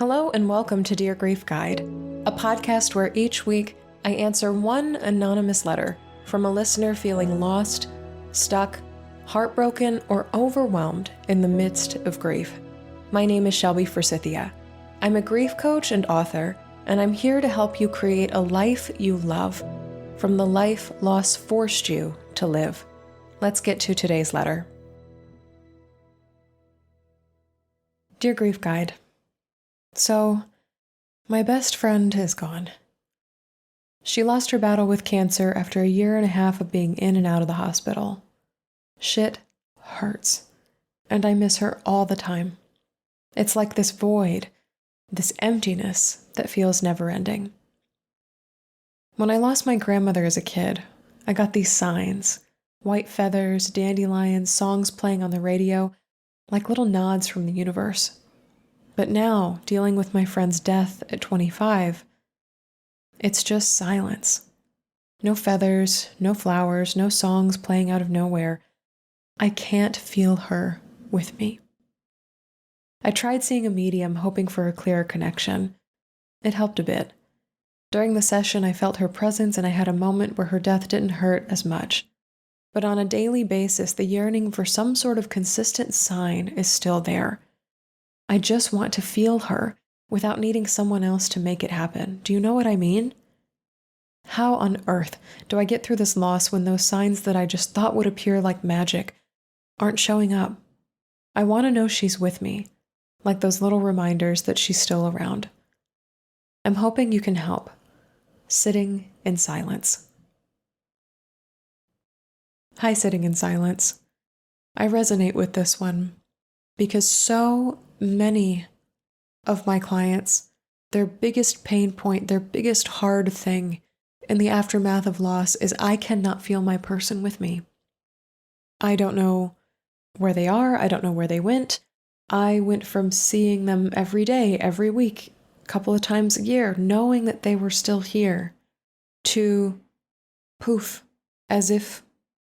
Hello and welcome to Dear Grief Guide, a podcast where each week I answer one anonymous letter from a listener feeling lost, stuck, heartbroken, or overwhelmed in the midst of grief. My name is Shelby Forsythia. I'm a grief coach and author, and I'm here to help you create a life you love from the life loss forced you to live. Let's get to today's letter. Dear Grief Guide, so, my best friend is gone. She lost her battle with cancer after a year and a half of being in and out of the hospital. Shit hurts, and I miss her all the time. It's like this void, this emptiness that feels never-ending. When I lost my grandmother as a kid, I got these signs, white feathers, dandelions, songs playing on the radio, like little nods from the universe. But now, dealing with my friend's death at 25, it's just silence. No feathers, no flowers, no songs playing out of nowhere. I can't feel her with me. I tried seeing a medium, hoping for a clearer connection. It helped a bit. During the session, I felt her presence and I had a moment where her death didn't hurt as much. But on a daily basis, the yearning for some sort of consistent sign is still there. I just want to feel her without needing someone else to make it happen. Do you know what I mean? How on earth do I get through this loss when those signs that I just thought would appear like magic aren't showing up? I want to know she's with me, like those little reminders that she's still around. I'm hoping you can help. Sitting in silence. Hi, Sitting in Silence. I resonate with this one because so many of my clients, their biggest pain point, their biggest hard thing in the aftermath of loss is I cannot feel my person with me. I don't know where they are. I don't know where they went. I went from seeing them every day, every week, a couple of times a year, knowing that they were still here, to poof, as if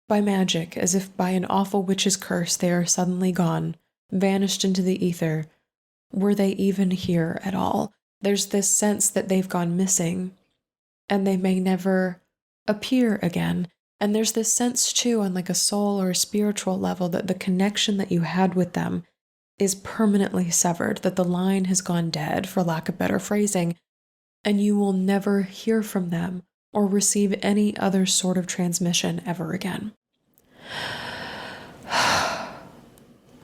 by magic, as if by an awful witch's curse, they are suddenly gone. Vanished into the ether. Were they even here at all? There's this sense that they've gone missing and they may never appear again. And there's this sense too on like a soul or a spiritual level that the connection that you had with them is permanently severed, that the line has gone dead, for lack of better phrasing, and you will never hear from them or receive any other sort of transmission ever again.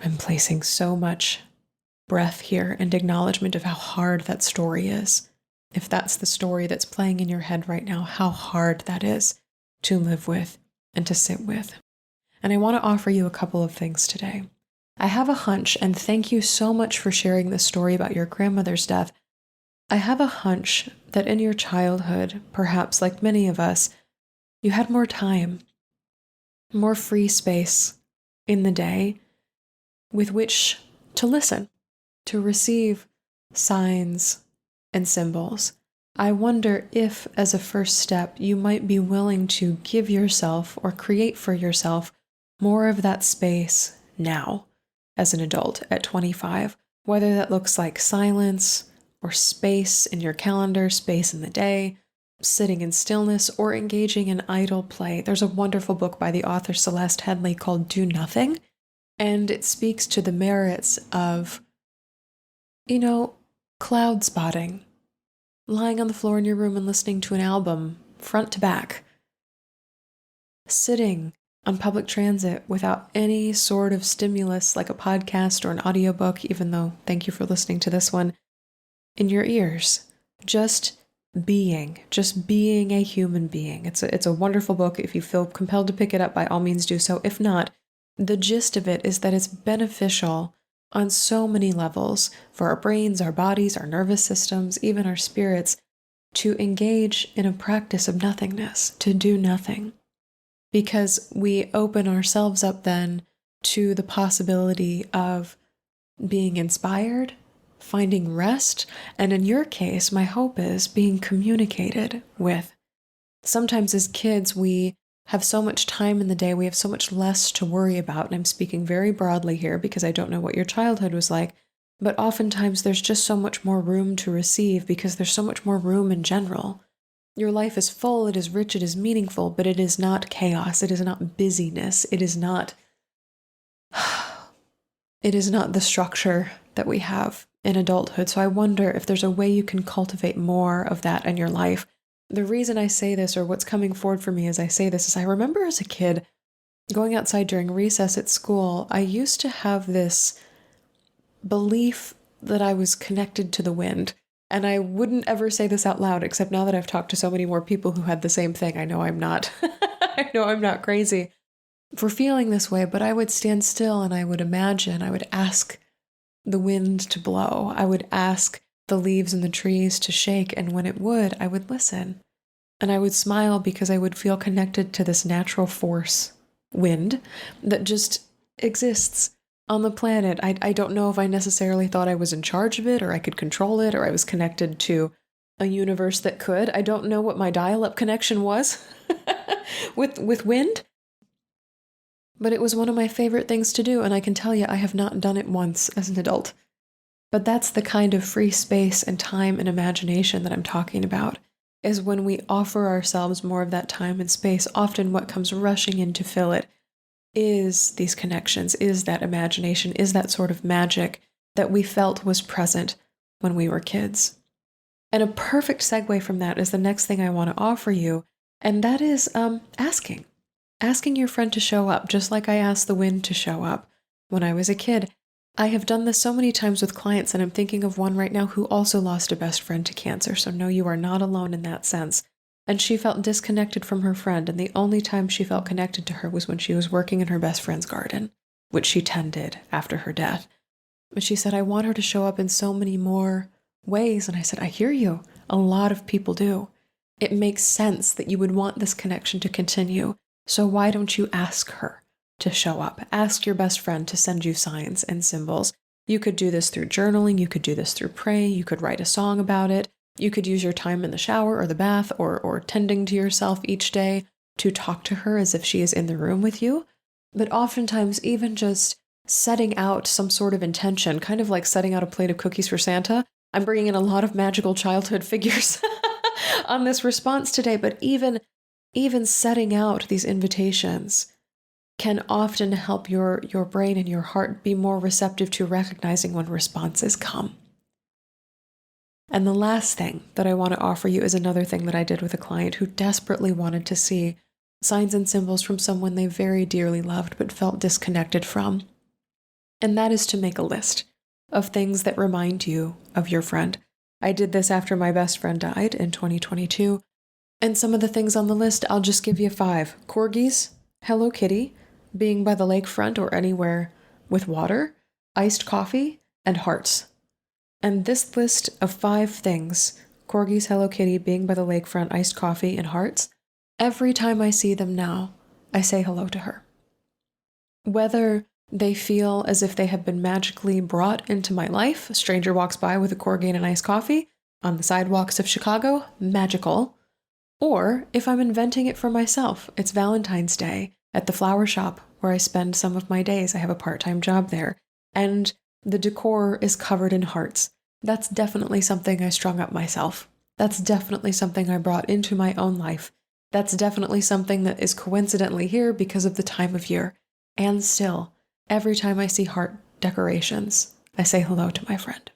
I'm placing so much breath here and acknowledgement of how hard that story is. If that's the story that's playing in your head right now, how hard that is to live with and to sit with. And I want to offer you a couple of things today. I have a hunch, and thank you so much for sharing this story about your grandmother's death. I have a hunch that in your childhood, perhaps like many of us, you had more time, more free space in the day with which to listen, to receive signs and symbols. I wonder if, as a first step, you might be willing to give yourself or create for yourself more of that space now, as an adult at 25, whether that looks like silence or space in your calendar, space in the day, sitting in stillness, or engaging in idle play. There's a wonderful book by the author Celeste Headley called Do Nothing, and it speaks to the merits of, cloud spotting, lying on the floor in your room and listening to an album front to back, sitting on public transit without any sort of stimulus like a podcast or an audiobook, even though, thank you for listening to this one, in your ears, just being a human being. It's a wonderful book. If you feel compelled to pick it up, by all means do so. If not, the gist of it is that it's beneficial on so many levels for our brains, our bodies, our nervous systems, even our spirits, to engage in a practice of nothingness, to do nothing. Because we open ourselves up then to the possibility of being inspired, finding rest, and in your case, my hope is being communicated with. Sometimes as kids, we have so much time in the day, we have so much less to worry about, and I'm speaking very broadly here because I don't know what your childhood was like, But oftentimes there's just so much more room to receive because there's so much more room in general. Your life is full, it is rich, it is meaningful, but it is not chaos, it is not busyness, it is not the structure that we have in adulthood. So I wonder if there's a way you can cultivate more of that in your life. The reason I say this, or what's coming forward for me as I say this, is I remember as a kid going outside during recess at school, I used to have this belief that I was connected to the wind. And I wouldn't ever say this out loud, except now that I've talked to so many more people who had the same thing, I know I'm not. I know I'm not crazy for feeling this way, but I would stand still and I would imagine, I would ask the wind to blow. I would ask the leaves in the trees to shake, and when it would, I would listen. And I would smile because I would feel connected to this natural force, wind, that just exists on the planet. I don't know if I necessarily thought I was in charge of it, or I could control it, or I was connected to a universe that could. I don't know what my dial-up connection was with wind, but it was one of my favorite things to do, and I can tell you I have not done it once as an adult. But that's the kind of free space and time and imagination that I'm talking about, is when we offer ourselves more of that time and space. Often what comes rushing in to fill it is these connections, is that imagination, is that sort of magic that we felt was present when we were kids. And a perfect segue from that is the next thing I want to offer you, and that is asking. Asking your friend to show up, just like I asked the wind to show up when I was a kid. I have done this so many times with clients, and I'm thinking of one right now who also lost a best friend to cancer, so no, you are not alone in that sense. And she felt disconnected from her friend, and the only time she felt connected to her was when she was working in her best friend's garden, which she tended after her death. But she said, I want her to show up in so many more ways, and I said, I hear you. A lot of people do. It makes sense that you would want this connection to continue. So why don't you ask her to show up? Ask your best friend to send you signs and symbols. You could do this through journaling. You could do this through praying. You could write a song about it. You could use your time in the shower or the bath or tending to yourself each day to talk to her as if she is in the room with you. But oftentimes, even just setting out some sort of intention, kind of like setting out a plate of cookies for Santa. I'm bringing in a lot of magical childhood figures on this response today, but even setting out these invitations can often help your brain and your heart be more receptive to recognizing when responses come. And the last thing that I want to offer you is another thing that I did with a client who desperately wanted to see signs and symbols from someone they very dearly loved but felt disconnected from. And that is to make a list of things that remind you of your friend. I did this after my best friend died in 2022. And some of the things on the list, I'll just give you 5. Corgis, Hello Kitty, being by the lakefront or anywhere with water, iced coffee, and hearts. And this list of 5 things, Corgis, Hello Kitty, being by the lakefront, iced coffee, and hearts, every time I see them now, I say hello to her. Whether they feel as if they have been magically brought into my life, a stranger walks by with a corgi and an iced coffee on the sidewalks of Chicago, magical. Or if I'm inventing it for myself, it's Valentine's Day at the flower shop where I spend some of my days. I have a part-time job there, and the decor is covered in hearts. That's definitely something I strung up myself. That's definitely something I brought into my own life. That's definitely something that is coincidentally here because of the time of year. And still, every time I see heart decorations, I say hello to my friend.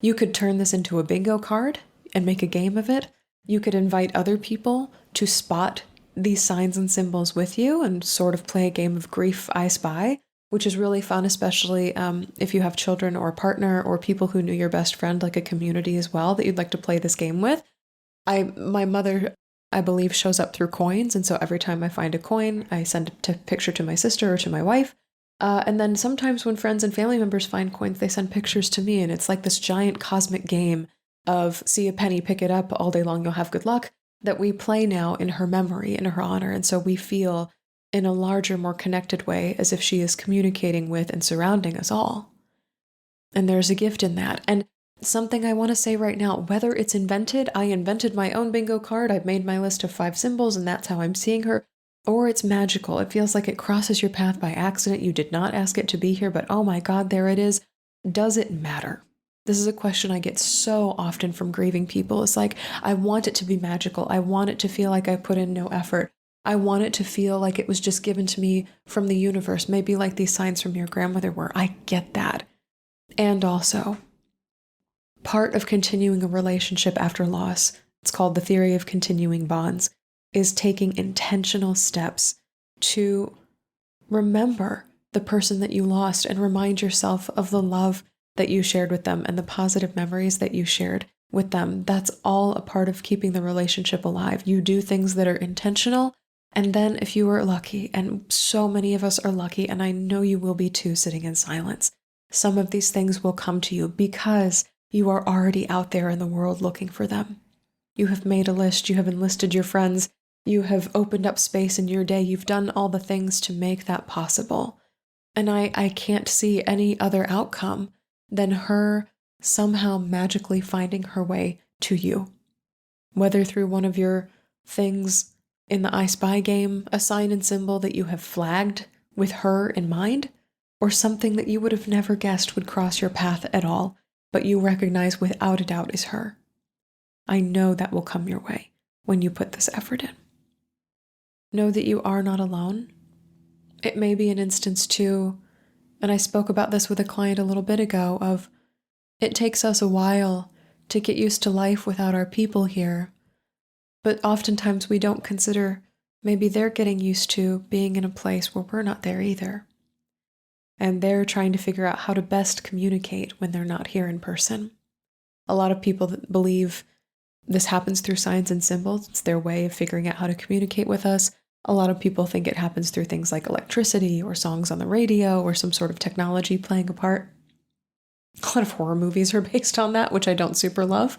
You could turn this into a bingo card and make a game of it. You could invite other people to spot these signs and symbols with you and sort of play a game of Grief I Spy, which is really fun, especially if you have children or a partner or people who knew your best friend, like a community as well, that you'd like to play this game with. My mother, I believe, shows up through coins, and so every time I find a coin, I send a picture to my sister or to my wife. And then sometimes when friends and family members find coins, they send pictures to me, and it's like this giant cosmic game of see a penny, pick it up, all day long you'll have good luck, that we play now in her memory, in her honor. And so we feel in a larger, more connected way as if she is communicating with and surrounding us all. And there's a gift in that. And something I want to say right now, whether it's invented, I invented my own bingo card, I've made my list of 5 symbols and that's how I'm seeing her, or it's magical. It feels like it crosses your path by accident. You did not ask it to be here, but oh my God, there it is. does it matter? This is a question I get so often from grieving people. It's like, I want it to be magical. I want it to feel like I put in no effort. I want it to feel like it was just given to me from the universe, maybe like these signs from your grandmother were. I get that. And also, part of continuing a relationship after loss, it's called the theory of continuing bonds, is taking intentional steps to remember the person that you lost and remind yourself of the love that you shared with them and the positive memories that you shared with them. That's all a part of keeping the relationship alive. You do things that are intentional, and then if you are lucky, and so many of us are lucky, and I know you will be too, sitting in silence, some of these things will come to you because you are already out there in the world looking for them. You have made a list, you have enlisted your friends, you have opened up space in your day, you've done all the things to make that possible. And I can't see any other outcome than her somehow magically finding her way to you. Whether through one of your things in the I Spy game, a sign and symbol that you have flagged with her in mind, or something that you would have never guessed would cross your path at all, but you recognize without a doubt is her. I know that will come your way when you put this effort in. Know that you are not alone. It may be an instance too, and I spoke about this with a client a little bit ago, of it takes us a while to get used to life without our people here, but oftentimes we don't consider maybe they're getting used to being in a place where we're not there either. And they're trying to figure out how to best communicate when they're not here in person. A lot of people believe this happens through signs and symbols. It's their way of figuring out how to communicate with us. A lot of people think it happens through things like electricity or songs on the radio or some sort of technology playing a part. A lot of horror movies are based on that, which I don't super love.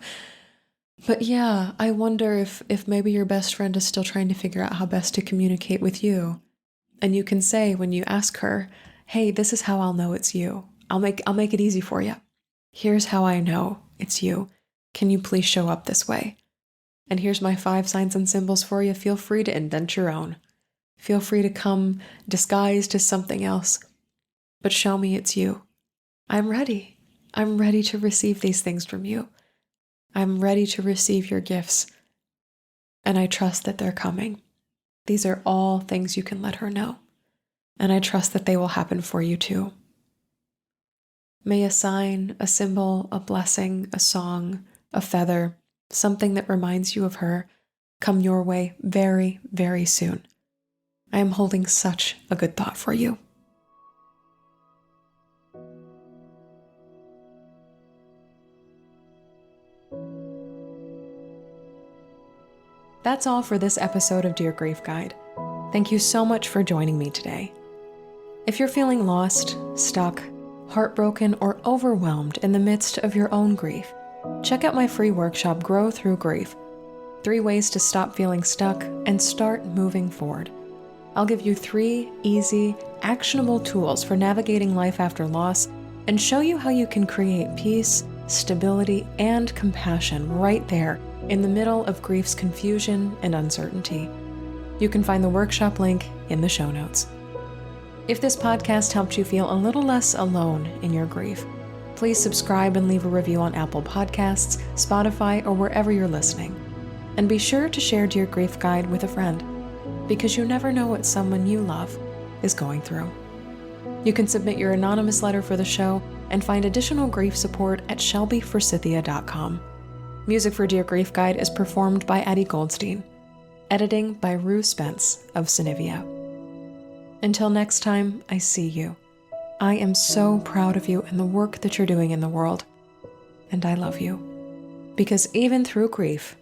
But yeah, I wonder if maybe your best friend is still trying to figure out how best to communicate with you. And you can say when you ask her, hey, this is how I'll know it's you. I'll make it easy for you. Here's how I know it's you. Can you please show up this way? And here's my 5 signs and symbols for you. Feel free to invent your own. Feel free to come disguised as something else. But show me it's you. I'm ready. I'm ready to receive these things from you. I'm ready to receive your gifts. And I trust that they're coming. These are all things you can let her know. And I trust that they will happen for you too. May a sign, a symbol, a blessing, a song, a feather, something that reminds you of her, come your way very, very soon. I am holding such a good thought for you. That's all for this episode of Dear Grief Guide. Thank you so much for joining me today. If you're feeling lost, stuck, heartbroken, or overwhelmed in the midst of your own grief, check out my free workshop, Grow Through Grief, 3 ways to stop feeling stuck and start moving forward. I'll give you 3 easy, actionable tools for navigating life after loss and show you how you can create peace, stability, and compassion right there in the middle of grief's confusion and uncertainty. You can find the workshop link in the show notes. If this podcast helped you feel a little less alone in your grief, please subscribe and leave a review on Apple Podcasts, Spotify, or wherever you're listening. And be sure to share Dear Grief Guide with a friend, because you never know what someone you love is going through. You can submit your anonymous letter for the show and find additional grief support at shelbyforsythia.com. Music for Dear Grief Guide is performed by Addie Goldstein. Editing by Rue Spence of Synivia. Until next time, I see you. I am so proud of you and the work that you're doing in the world. And I love you. Because even through grief,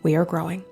we are growing.